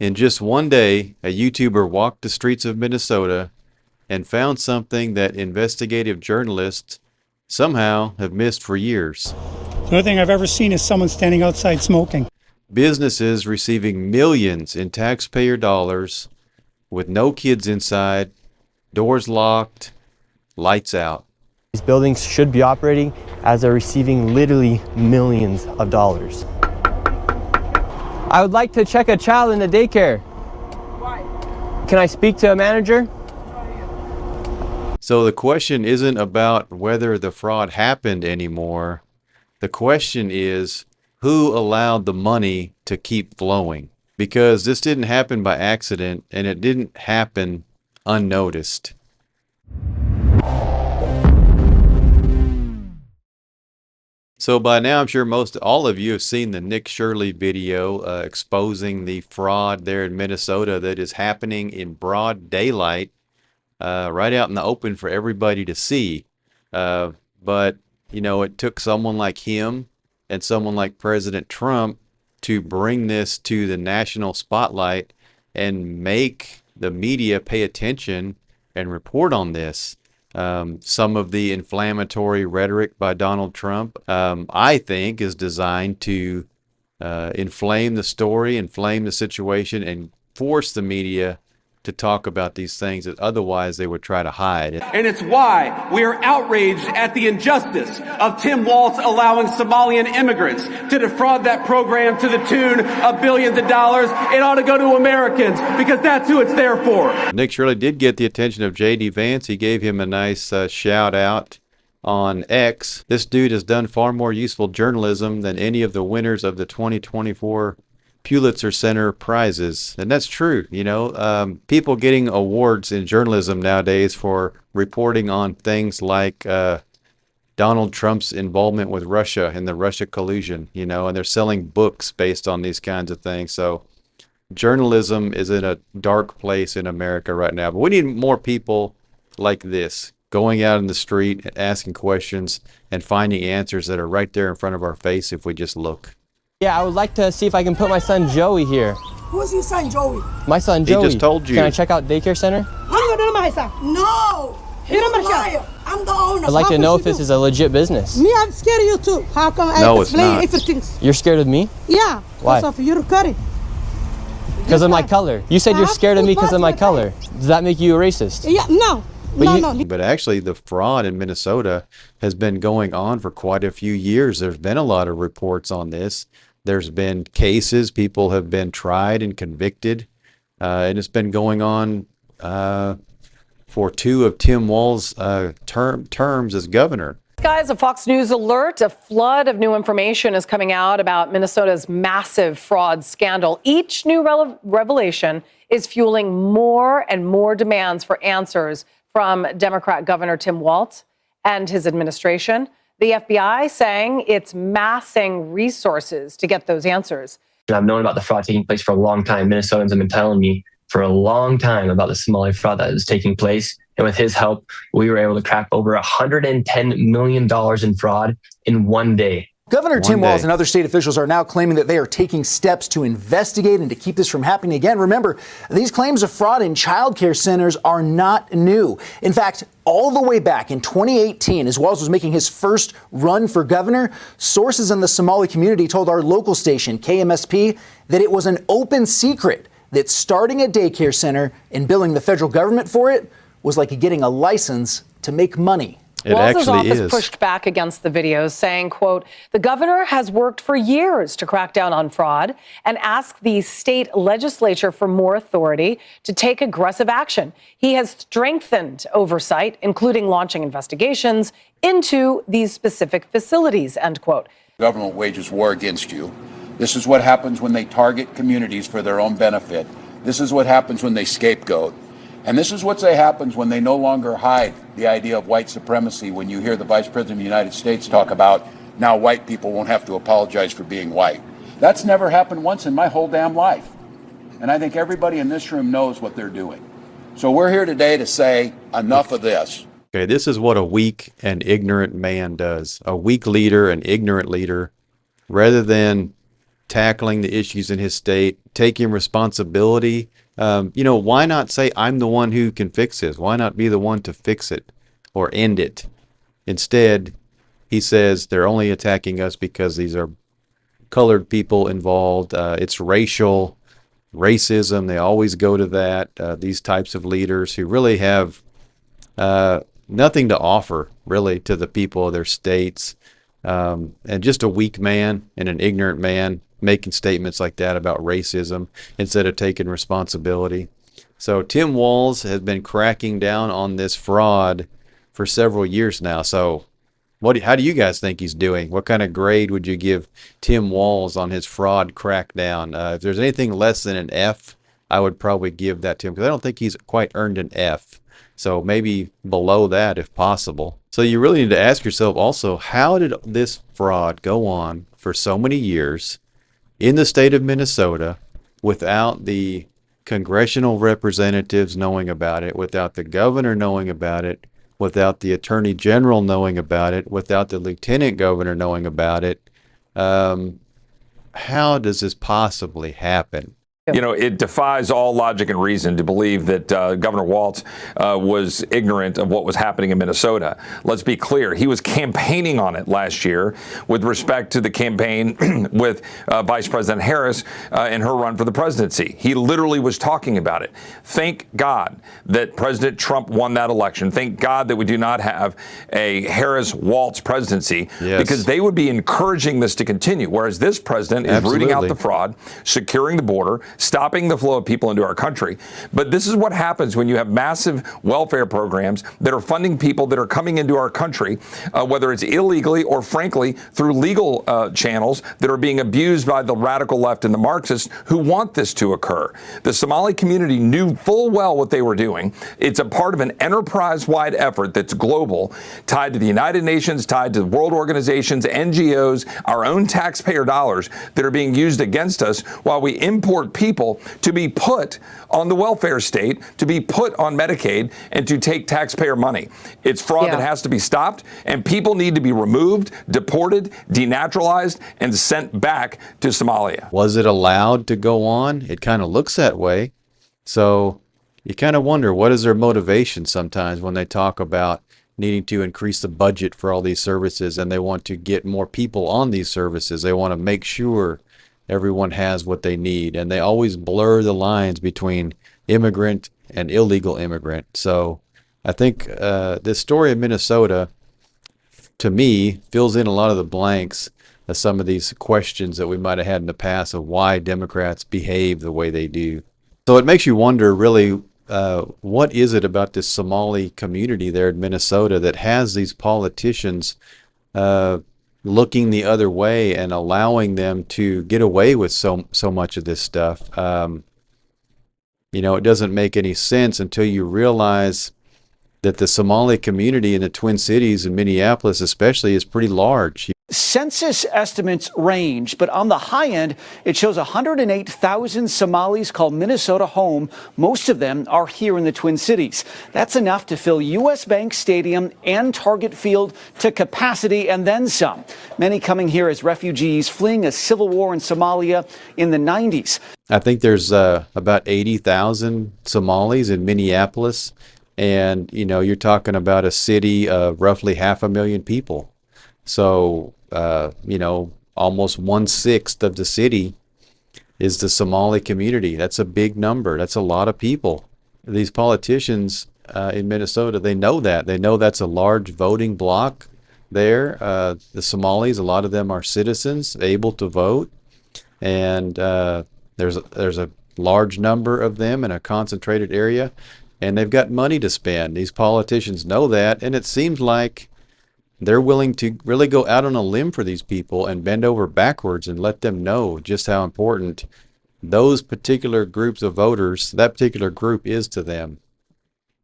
In just one day, a YouTuber walked the streets of Minnesota and found something that investigative journalists somehow have missed for years. The only thing I've ever seen is someone standing outside smoking. Businesses receiving millions in taxpayer dollars with no kids inside, doors locked, lights out. These buildings should be operating as they're receiving literally millions of dollars. I would like to check a child in the daycare. Why? Can I speak to a manager? So the question isn't about whether the fraud happened anymore. The question is, who allowed the money to keep flowing? Because this didn't happen by accident, and it didn't happen unnoticed. So by now, I'm sure all of you have seen the Nick Shirley video exposing the fraud there in Minnesota that is happening in broad daylight, right out in the open for everybody to see. But, you know, it took someone like him and someone like President Trump to bring this to the national spotlight and make the media pay attention and report on this. Some of the inflammatory rhetoric by Donald Trump, I think, is designed to inflame the story, inflame the situation, and force the media to talk about these things that otherwise they would try to hide. And it's why we are outraged at the injustice of Tim Walz allowing Somalian immigrants to defraud that program to the tune of billions of dollars. It ought to go to Americans because that's who it's there for. Nick Shirley did get the attention of J.D. Vance. He gave him a nice shout out on X. This dude has done far more useful journalism than any of the winners of the 2024 Pulitzer Center prizes. And that's true. You know, people getting awards in journalism nowadays for reporting on things like Donald Trump's involvement with Russia and the Russia collusion, you know, and they're selling books based on these kinds of things. So journalism is in a dark place in America right now. But we need more people like this going out in the street, asking questions, and finding answers that are right there in front of our face if we just look. Yeah, I would like to see if I can put my son Joey here. Who's your son, Joey? My son Joey. He just told you. Can I check out daycare center? No! You're a liar. I'm the owner. I'd like to know if this is a legit business. Me, I'm scared of you too. How come I No, it's explain not. everything? You're scared of me? Yeah. Why? Because of your curry. Because of my color. You said you're scared of me because of my color. Does that make you a racist? Yeah, no. No. But actually, the fraud in Minnesota has been going on for quite a few years. There's been a lot of reports on this. There's been cases, people have been tried and convicted, and it's been going on for 2 of Tim Walz's terms as governor. Guys, a Fox News alert. A flood of new information is coming out about Minnesota's massive fraud scandal. Each new revelation is fueling more and more demands for answers from Democrat Governor Tim Walz and his administration. The FBI saying it's massing resources to get those answers. I've known about the fraud taking place for a long time. Minnesotans have been telling me for a long time about the Somali fraud that is taking place. And with his help, we were able to crack over $110 million in fraud in one day. Governor Tim Walz and other state officials are now claiming that they are taking steps to investigate and to keep this from happening again. Remember, these claims of fraud in child care centers are not new. In fact, all the way back in 2018, as Walz was making his first run for governor, sources in the Somali community told our local station, KMSP, that it was an open secret that starting a daycare center and billing the federal government for it was like getting a license to make money. Walz's office pushed back against the videos, saying, quote, the governor has worked for years to crack down on fraud and asked the state legislature for more authority to take aggressive action. He has strengthened oversight, including launching investigations into these specific facilities, end quote. Government wages war against you. This is what happens when they target communities for their own benefit. This is what happens when they scapegoat. And this is what happens when they no longer hide the idea of white supremacy. When you hear the Vice President of the United States talk about now white people won't have to apologize for being white. That's never happened once in my whole damn life. And I think everybody in this room knows what they're doing. So we're here today to say enough of this. Okay, this is what a weak and ignorant man does. A weak leader, an ignorant leader, rather than tackling the issues in his state, taking responsibility. Why not say, I'm the one who can fix this? Why not be the one to fix it or end it? Instead, he says they're only attacking us because these are colored people involved. It's racism. They always go to that. These types of leaders who really have nothing to offer, really, to the people of their states. And just a weak man and an ignorant man making statements like that about racism instead of taking responsibility. So Tim Walz has been cracking down on this fraud for several years now. So how do you guys think he's doing? What kind of grade would you give Tim Walz on his fraud crackdown? If there's anything less than an F, I would probably give that to him because I don't think he's quite earned an F. So maybe below that if possible. So you really need to ask yourself also, how did this fraud go on for so many years in the state of Minnesota without the congressional representatives knowing about it, without the governor knowing about it, without the attorney general knowing about it, without the lieutenant governor knowing about it? How does this possibly happen? You know, it defies all logic and reason to believe that Governor Walz was ignorant of what was happening in Minnesota. Let's be clear. He was campaigning on it last year with respect to the campaign with Vice President Harris in her run for the presidency. He literally was talking about it. Thank God that President Trump won that election. Thank God that we do not have a Harris-Walz presidency, because they would be encouraging this to continue, whereas this president is rooting out the fraud, securing the border, stopping the flow of people into our country. But this is what happens when you have massive welfare programs that are funding people that are coming into our country, whether it's illegally or, frankly, through legal channels that are being abused by the radical left and the Marxists who want this to occur. The Somali community knew full well what they were doing. It's a part of an enterprise-wide effort that's global, tied to the United Nations, tied to world organizations, NGOs, our own taxpayer dollars that are being used against us while we import people to be put on the welfare state, to be put on Medicaid, and to take taxpayer money. It's fraud that has to be stopped, and people need to be removed, deported, denaturalized, and sent back to Somalia. Was it allowed to go on? It kind of looks that way. So you kind of wonder, what is their motivation sometimes when they talk about needing to increase the budget for all these services and they want to get more people on these services? They want to make sure everyone has what they need, and they always blur the lines between immigrant and illegal immigrant. So I think this story of Minnesota, to me, fills in a lot of the blanks of some of these questions that we might have had in the past of why Democrats behave the way they do. So it makes you wonder, really, what is it about this Somali community there in Minnesota that has these politicians looking the other way and allowing them to get away with so much of this stuff? It doesn't make any sense until you realize that the Somali community in the Twin Cities and Minneapolis especially is pretty large. Census estimates range, but on the high end, it shows 108,000 Somalis call Minnesota home. Most of them are here in the Twin Cities. That's enough to fill U.S. Bank Stadium and Target Field to capacity and then some. Many coming here as refugees fleeing a civil war in Somalia in the 90s. I think there's about 80,000 Somalis in Minneapolis. And, you're talking about a city of roughly 500,000 people. So, almost 1/6 of the city is the Somali community. That's a big number. That's a lot of people. These politicians in Minnesota, they know that. They know that's a large voting bloc there. The Somalis, a lot of them are citizens able to vote. And there's a large number of them in a concentrated area. And they've got money to spend. These politicians know that. And it seems like they're willing to really go out on a limb for these people and bend over backwards and let them know just how important those particular groups of voters, that particular group, is to them.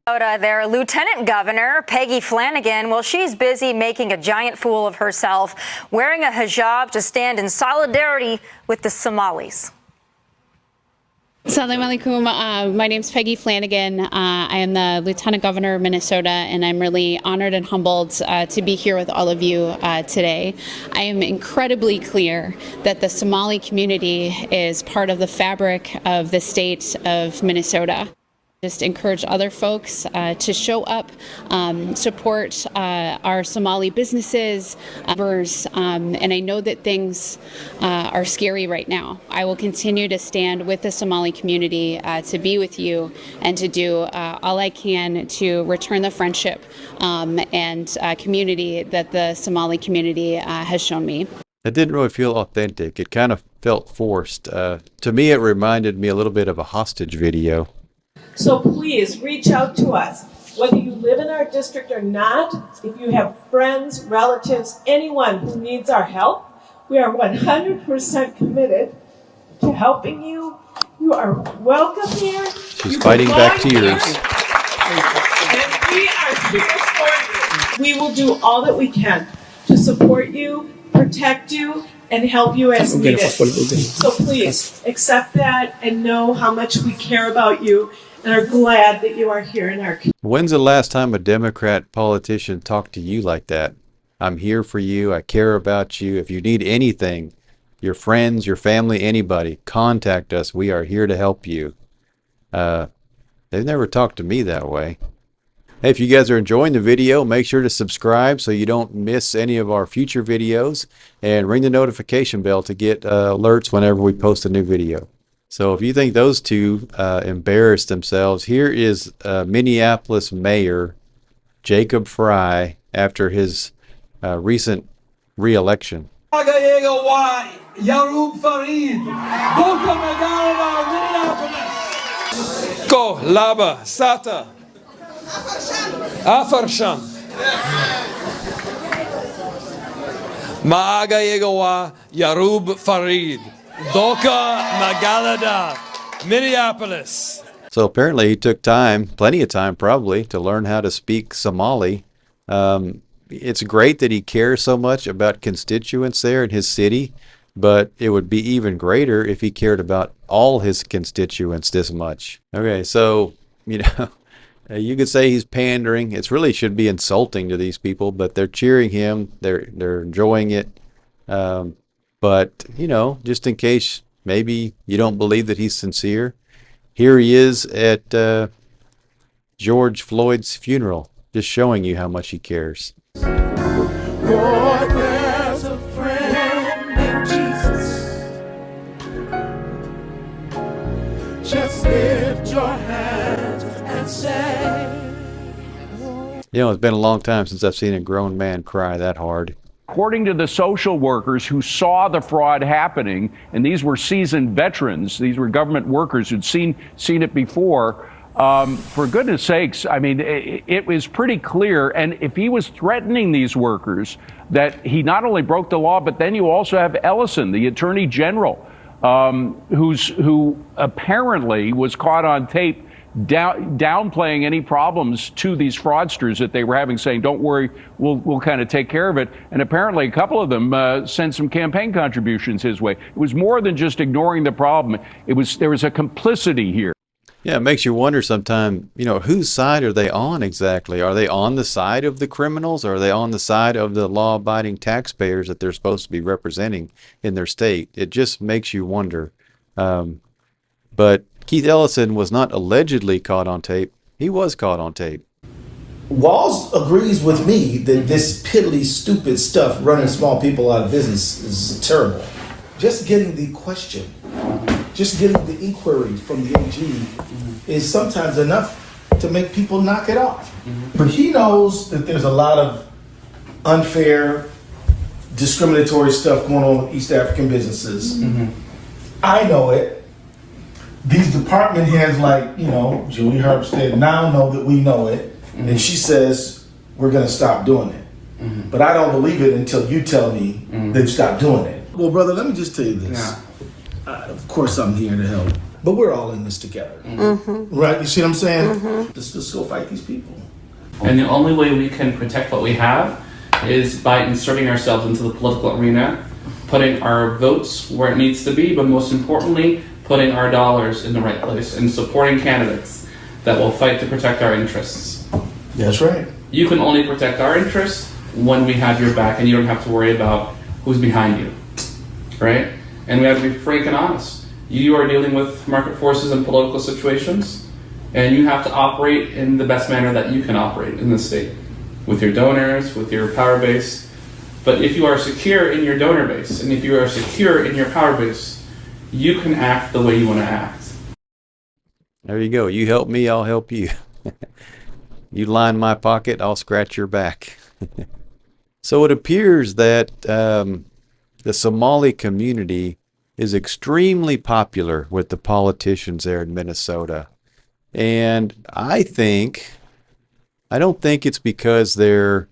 Their Lieutenant Governor, Peggy Flanagan, well, she's busy making a giant fool of herself, wearing a hijab to stand in solidarity with the Somalis. Assalamu alaikum. My name's Peggy Flanagan. I am the Lieutenant Governor of Minnesota, and I'm really honored and humbled to be here with all of you today. I am incredibly clear that the Somali community is part of the fabric of the state of Minnesota. Just encourage other folks to show up, support our Somali businesses, and I know that things are scary right now. I will continue to stand with the Somali community to be with you and to do all I can to return the friendship and community that the Somali community has shown me. It didn't really feel authentic. It kind of felt forced. To me, it reminded me a little bit of a hostage video. So please reach out to us. Whether you live in our district or not, if you have friends, relatives, anyone who needs our help, we are 100% committed to helping you. You are welcome here. She's fighting back tears. And we are here for you. We will do all that we can to support you, protect you, and help you as needed. So please accept that and know how much we care about you and are glad that you are here in our community. When's the last time a Democrat politician talked to you like that? I'm here for you. I care about you. If you need anything, your friends, your family, anybody, contact us. We are here to help you. They've never talked to me that way. Hey, if you guys are enjoying the video, make sure to subscribe so you don't miss any of our future videos, and ring the notification bell to get alerts whenever we post a new video. So if you think those two embarrassed themselves, here is Minneapolis Mayor Jacob Fry after his recent re-election. Go, Laba, Sata, Afarshan. Maaga Yegawa, Yarub Farid. Doka Magalada, Minneapolis. So apparently he took time, plenty of time probably, to learn how to speak Somali. It's great that he cares so much about constituents there in his city, but it would be even greater if he cared about all his constituents this much. Okay, so, you know, you could say he's pandering. It really should be insulting to these people, but they're cheering him. They're enjoying it. But, you know, just in case maybe you don't believe that he's sincere, here he is at George Floyd's funeral, just showing you how much he cares. Lord, there's a friend in Jesus. Just lift your hands and say. You know, it's been a long time since I've seen a grown man cry that hard. According to the social workers who saw the fraud happening, and these were seasoned veterans, these were government workers who'd seen it before, for goodness sakes, I mean, it was pretty clear. And if he was threatening these workers, that he not only broke the law, but then you also have Ellison, the attorney general, who apparently was caught on tape downplaying any problems to these fraudsters that they were having, saying, don't worry, we'll kind of take care of it. And apparently a couple of them sent some campaign contributions his way. It was more than just ignoring the problem. There was a complicity here. Yeah, it makes you wonder sometimes, you know, whose side are they on exactly? Are they on the side of the criminals, or are they on the side of the law-abiding taxpayers that they're supposed to be representing in their state? It just makes you wonder. But Keith Ellison was not allegedly caught on tape. He was caught on tape. Walls agrees with me that this piddly, stupid stuff running small people out of business is terrible. Just getting the question, just getting the inquiry from the AG is sometimes enough to make people knock it off. But he knows that there's a lot of unfair, discriminatory stuff going on with East African businesses. I know it. These department heads, like, you know, Julie Herbstead, now know that we know it. And she says, we're going to stop doing it. But I don't believe it until you tell me they've stopped doing it. Well, brother, let me just tell you this. Of course, I'm here to help. But we're all in this together. Right? You see what I'm saying? Let's go fight these people. And the only way we can protect what we have is by inserting ourselves into the political arena, putting our votes where it needs to be, but most importantly, putting our dollars in the right place and supporting candidates that will fight to protect our interests. That's right. You can only protect our interests when we have your back, and you don't have to worry about who's behind you, right? And we have to be frank and honest. You are dealing with market forces and political situations, and you have to operate in the best manner that you can operate in this state, with your donors, with your power base. But if you are secure in your donor base, and if you are secure in your power base, you can act the way you want to act. There you go. You help me, I'll help you. You line my pocket, I'll scratch your back. So it appears that the Somali community is extremely popular with the politicians there in Minnesota. And I don't think it's because they're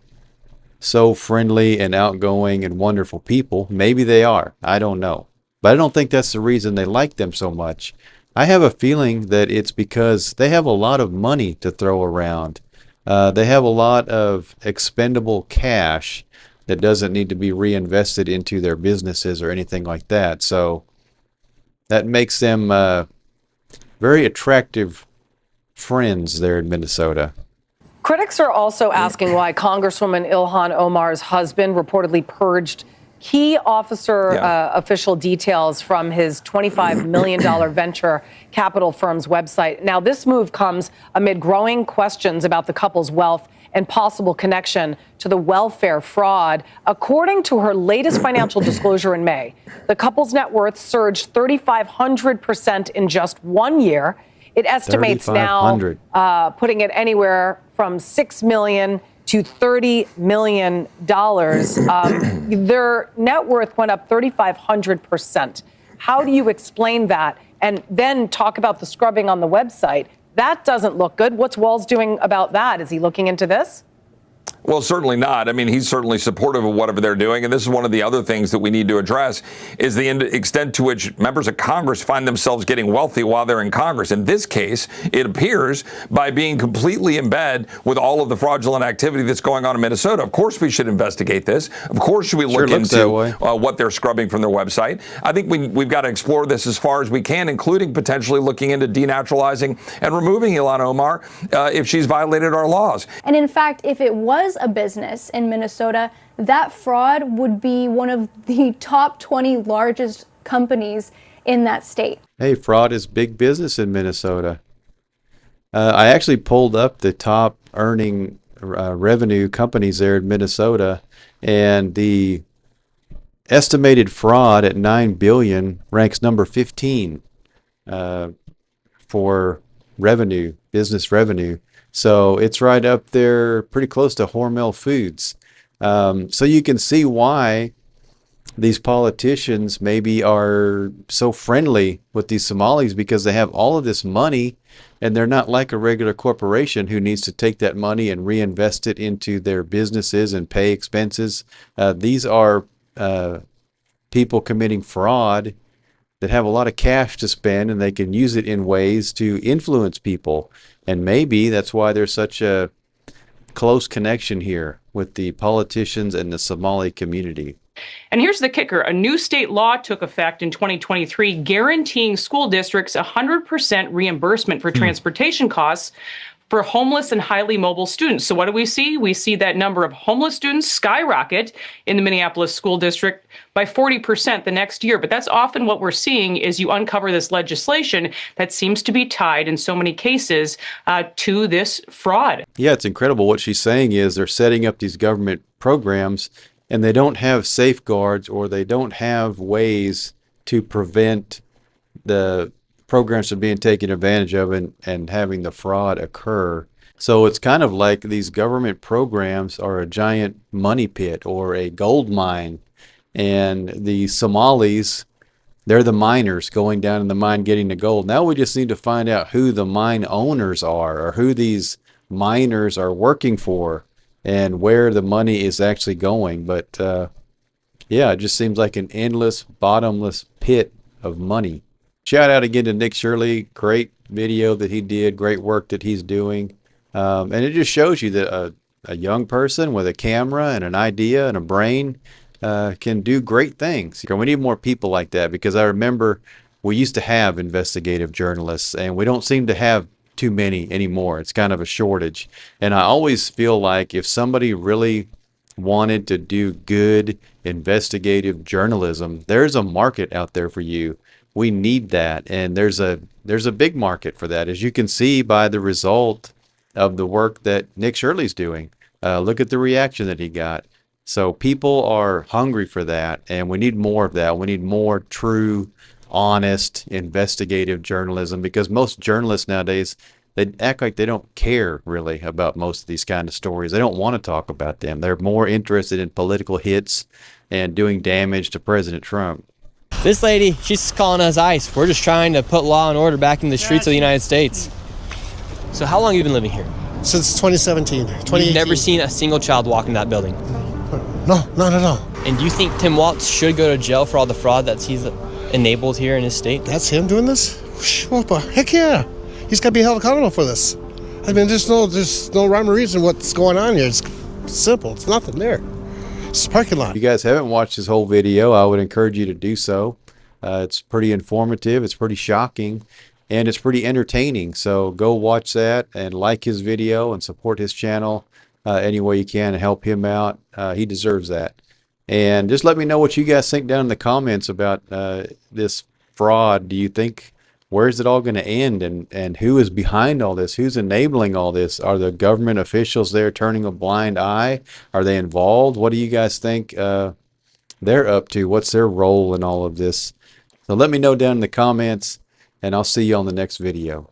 so friendly and outgoing and wonderful people. Maybe they are. I don't know. But I don't think that's the reason they like them so much. I have a feeling that it's because they have a lot of money to throw around. They have a lot of expendable cash that doesn't need to be reinvested into their businesses or anything like that. So that makes them very attractive friends there in Minnesota. Critics are also asking why Congresswoman Ilhan Omar's husband reportedly purged key officer official details from his $25 million venture capital firm's website. Now, this move comes amid growing questions about the couple's wealth and possible connection to the welfare fraud. According to her latest financial disclosure in May, the couple's net worth surged 3,500% in just 1 year. It estimates now putting it anywhere from $6 million to $30 million. Their net worth went up 3,500%. How do you explain that? And then talk about the scrubbing on the website. That doesn't look good. What's Walz doing about that? Is he looking into this? Well, certainly not. I mean, he's certainly supportive of whatever they're doing. And this is one of the other things that we need to address is the extent to which members of Congress find themselves getting wealthy while they're in Congress. In this case, it appears by being completely in bed with all of the fraudulent activity that's going on in Minnesota. Of course, we should investigate this. Of course, should we look into what they're scrubbing from their website. I think we've got to explore this as far as we can, including potentially looking into denaturalizing and removing Ilhan Omar if she's violated our laws. And in fact, if it was a business in Minnesota, that fraud would be one of the top 20 largest companies in that state. Hey, fraud is big business in Minnesota. I actually pulled up the top earning revenue companies there in Minnesota, and the estimated fraud at $9 billion ranks number 15 for revenue, business revenue. So it's right up there, pretty close to Hormel Foods. So you can see why these politicians maybe are so friendly with these Somalis, because they have all of this money and they're not like a regular corporation who needs to take that money and reinvest it into their businesses and pay expenses. These are people committing fraud that have a lot of cash to spend, and they can use it in ways to influence people. And maybe that's why there's such a close connection here with the politicians and the Somali community. And here's the kicker. A new state law took effect in 2023 guaranteeing school districts 100% reimbursement for transportation costs for homeless and highly mobile students. So what do we see? We see that number of homeless students skyrocket in the Minneapolis school district by 40% the next year. But that's often what we're seeing is you uncover this legislation that seems to be tied in so many cases to this fraud. Yeah, it's incredible. What she's saying is they're setting up these government programs and they don't have safeguards, or they don't have ways to prevent the programs from being taken advantage of and having the fraud occur. So it's kind of like these government programs are a giant money pit or a gold mine, and the Somalis, they're the miners going down in the mine getting the gold. Now we just need to find out who the mine owners are, or who these miners are working for, and where the money is actually going. But yeah, it just seems like an endless, bottomless pit of money. Shout out again to Nick Shirley. Great video that he did. Great work that he's doing. And it just shows you that a young person with a camera and an idea and a brain can do great things. We need more people like that, because I remember we used to have investigative journalists, and we don't seem to have too many anymore. It's kind of a shortage. And I always feel like if somebody really wanted to do good investigative journalism, there's a market out there for you. We need that, and there's a big market for that, as you can see by the result of the work that Nick Shirley's doing. Look at the reaction that he got. So people are hungry for that, and we need more of that. We need more true, honest, investigative journalism, because most journalists nowadays, they act like they don't care really about most of these kind of stories. They don't want to talk about them. They're more interested in political hits and doing damage to President Trump. This lady, she's calling us ICE. We're just trying to put law and order back in the streets of the United States. So how long have you been living here? Since 2017, 2018. You've never seen a single child walk in that building? No, not at all. And do you think Tim Walz should go to jail for all the fraud that he's enabled here in his state? That's him doing this? Heck yeah. He's got to be held accountable for this. I mean, there's no rhyme or reason what's going on here. It's simple. It's nothing there. It's a parking lot. If you guys haven't watched this whole video, I would encourage you to do so. It's pretty informative. It's pretty shocking. And it's pretty entertaining. So go watch that and like his video and support his channel any way you can to help him out. He deserves that. And just let me know what you guys think down in the comments about this fraud. Do you think, where's it all going to end? And who is behind all this? Who's enabling all this? Are the government officials there turning a blind eye? Are they involved? What do you guys think they're up to? What's their role in all of this? So let me know down in the comments, and I'll see you on the next video.